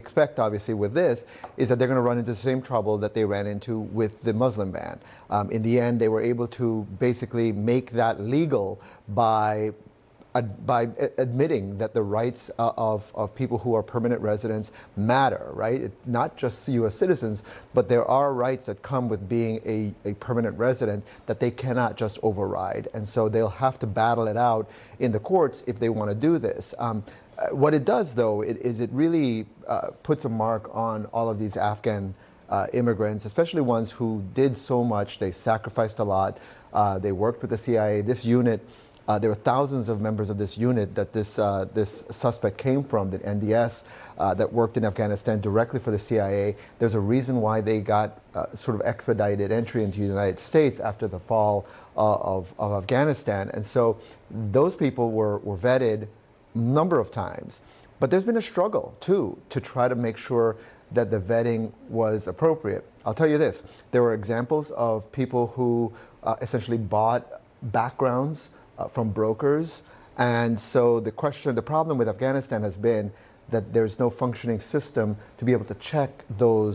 expect, obviously, with this is that they're going to run into the same trouble that they ran into with the Muslim ban. In the end, they were able to basically make that legal by admitting that the rights of people who are permanent residents matter, right? It's not just U.S. citizens, but there are rights that come with being a permanent resident that they cannot just override. And so they'll have to battle it out in the courts if they want to do this. What it does, though, is it really puts a mark on all of these Afghan immigrants, especially ones who did so much. They sacrificed a lot. They worked with the CIA. This unit, there were thousands of members of this unit that this suspect came from, the NDS, that worked in Afghanistan directly for the CIA. There's a reason why they got sort of expedited entry into the United States after the fall of Afghanistan. And so those people were vetted number of times, but there's been a struggle too to try to make sure that the vetting was appropriate. I'll tell you this, there were examples of people who essentially bought backgrounds from brokers, and so the problem with Afghanistan has been that there's no functioning system to be able to check the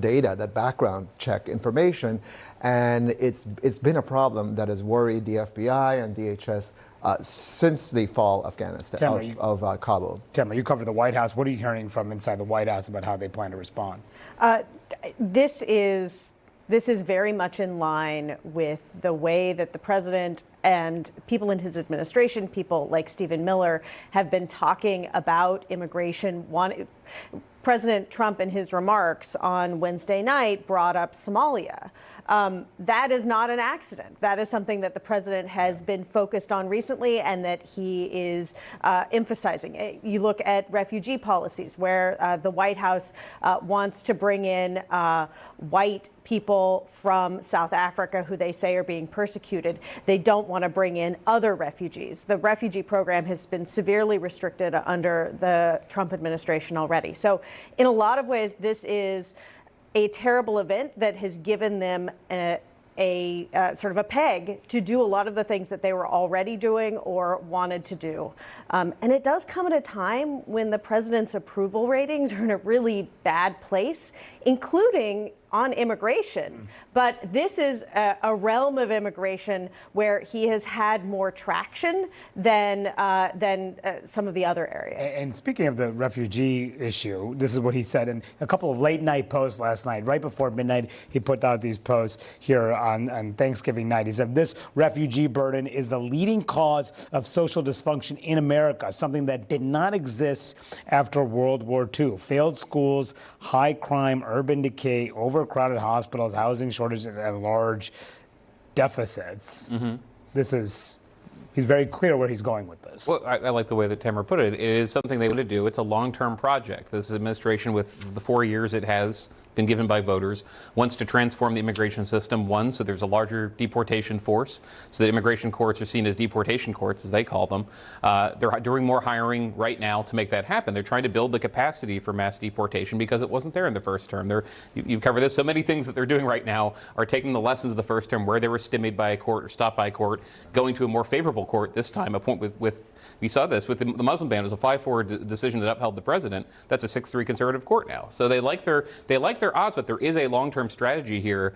data, that background check information, and it's been a problem that has worried the FBI and DHS since the fall of Afghanistan, of Kabul. Tamara, you cover the White House. What are you hearing from inside the White House about how they plan to respond? This is very much in line with the way that the president and people in his administration, people like Stephen Miller, have been talking about immigration. President Trump, in his remarks on Wednesday night, brought up Somalia. That is not an accident. That is something that the president has been focused on recently and that he is emphasizing. You look at refugee policies where the White House wants to bring in white people from South Africa who they say are being persecuted. They don't want to bring in other refugees. The refugee program has been severely restricted under the Trump administration already. So in a lot of ways, this is a terrible event that has given them a sort of a peg to do a lot of the things that they were already doing or wanted to do. And it does come at a time when the president's approval ratings are in a really bad place, including on immigration. But this is a realm of immigration where he has had more traction than some of the other areas. And speaking of the refugee issue, this is what he said in a couple of late night posts last night. Right before midnight, he put out these posts here on Thanksgiving night. He said, "This refugee burden is the leading cause of social dysfunction in America, something that did not exist after World War II. Failed schools, high crime, urban decay, overcrowded hospitals, housing shortages, and large deficits." He's very clear where he's going with this. Well, I like the way that Tamara put it. It is something they want to do. It's a long-term project. This administration, with the 4 years it has been given by voters, wants to transform the immigration system, one, so there's a larger deportation force, so that immigration courts are seen as deportation courts, as they call them. They're doing more hiring right now to make that happen. They're trying to build the capacity for mass deportation because it wasn't there in the first term. You've covered this. So many things that they're doing right now are taking the lessons of the first term, where they were stymied by a court or stopped by a court, going to a more favorable court this time. A point with we saw this with the Muslim ban. It was a 5-4 decision that upheld the president. That's a 6-3 conservative court now. So they like their odds, but there is a long-term strategy here.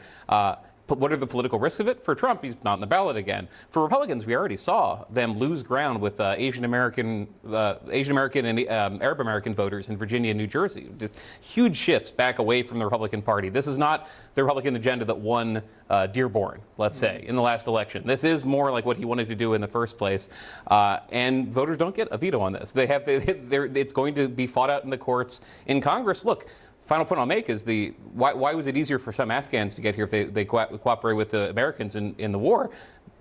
But what are the political risks of it? For Trump, he's not on the ballot again. For Republicans, we already saw them lose ground with Asian American and Arab American voters in Virginia and New Jersey. Just huge shifts back away from the Republican Party. This is not the Republican agenda that won Dearborn, let's say, in the last election. This is more like what he wanted to do in the first place. And voters don't get a veto on this. It's going to be fought out in the courts. In Congress, look, final point I'll make is why was it easier for some Afghans to get here if they cooperate with the Americans in the war?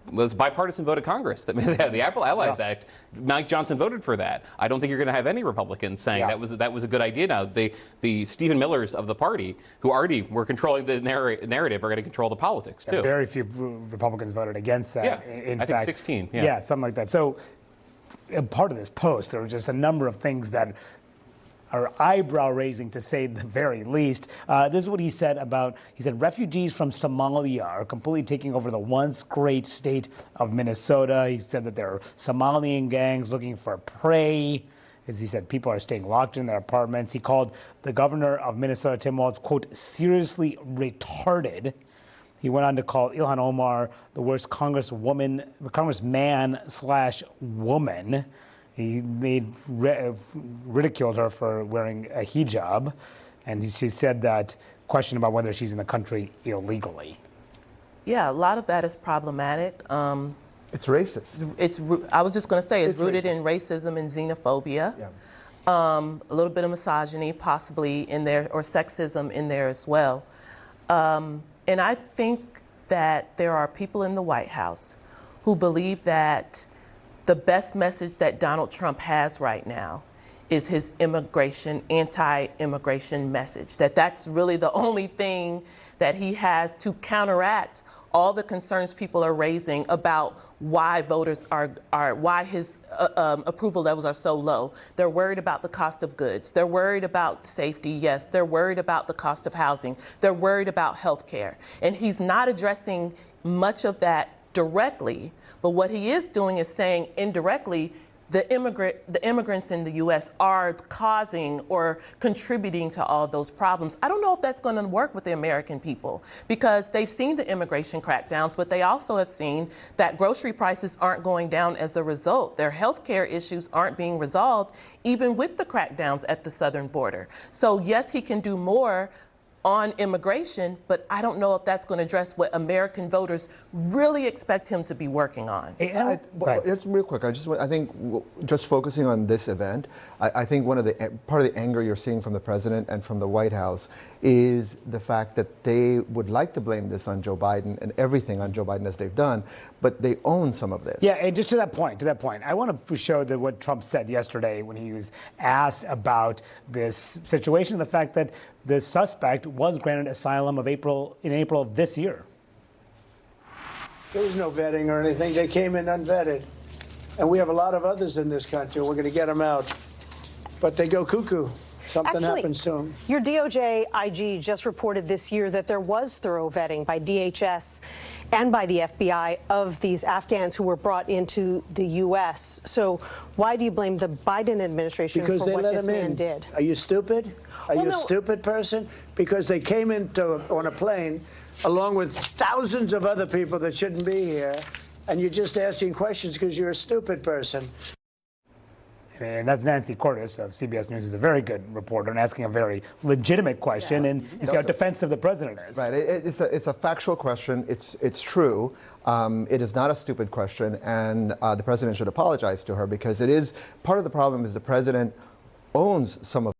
It was a bipartisan vote of Congress that made the Allies Act. Mike Johnson voted for that. I don't think you're going to have any Republicans saying that was a good idea. Now the Stephen Millers of the party, who already were controlling the narrative, are going to control the politics too. Very few Republicans voted against that. Yeah, I think 16. Yeah, something like that. So part of this post, there were just a number of things that are eyebrow-raising, to say the very least. This is what he said he said, refugees from Somalia are completely taking over the once great state of Minnesota. He said that there are Somalian gangs looking for prey. as he said, people are staying locked in their apartments. He called the governor of Minnesota, Tim Walz, quote, seriously retarded. He went on to call Ilhan Omar the worst congressman/woman. He ridiculed her for wearing a hijab, and she said that question about whether she's in the country illegally. Yeah, a lot of that is problematic. It's racist. I was just going to say it's rooted racist. in racism and xenophobia. Yeah. A little bit of misogyny possibly in there, or sexism in there as well. And I think that there are people in the White House who believe that the best message that Donald Trump has right now is his anti-immigration message, that's really the only thing that he has to counteract all the concerns people are raising about why voters why his approval levels are so low. They're worried about the cost of goods. They're worried about safety, yes. They're worried about the cost of housing. They're worried about health care. And he's not addressing much of that directly, but what he is doing is saying indirectly, the immigrants in the U.S. are causing or contributing to all those problems. I don't know if that's going to work with the American people, because they've seen the immigration crackdowns, but they also have seen that grocery prices aren't going down as a result. Their health care issues aren't being resolved, even with the crackdowns at the southern border. So yes, he can do more on immigration, but I don't know if that's going to address what American voters really expect him to be working on. Just real quick, I think just focusing on this event, I think part of the anger you're seeing from the president and from the White House is the fact that they would like to blame this on Joe Biden and everything on Joe Biden as they've done, but they own some of this. Yeah, and just to that point, I want to show that what Trump said yesterday when he was asked about this situation, the fact that the suspect was granted asylum in April of this year. There was no vetting or anything. They came in unvetted. And we have a lot of others in this country. We're going to get them out. But they go cuckoo. Something happens to them. Your DOJ IG just reported this year that there was thorough vetting by DHS and by the FBI of these Afghans who were brought into the U.S. So why do you blame the Biden administration for what this man did? Are you stupid? Are you a stupid person? Because they came on a plane along with thousands of other people that shouldn't be here, and you're just asking questions because you're a stupid person. And that's Nancy Cordes of CBS News, who's a very good reporter and asking a very legitimate question, and you see how defensive the president is. Right. It's a factual question. It's true. It is not a stupid question, and the president should apologize to her, because it is part of the problem is the president owns some of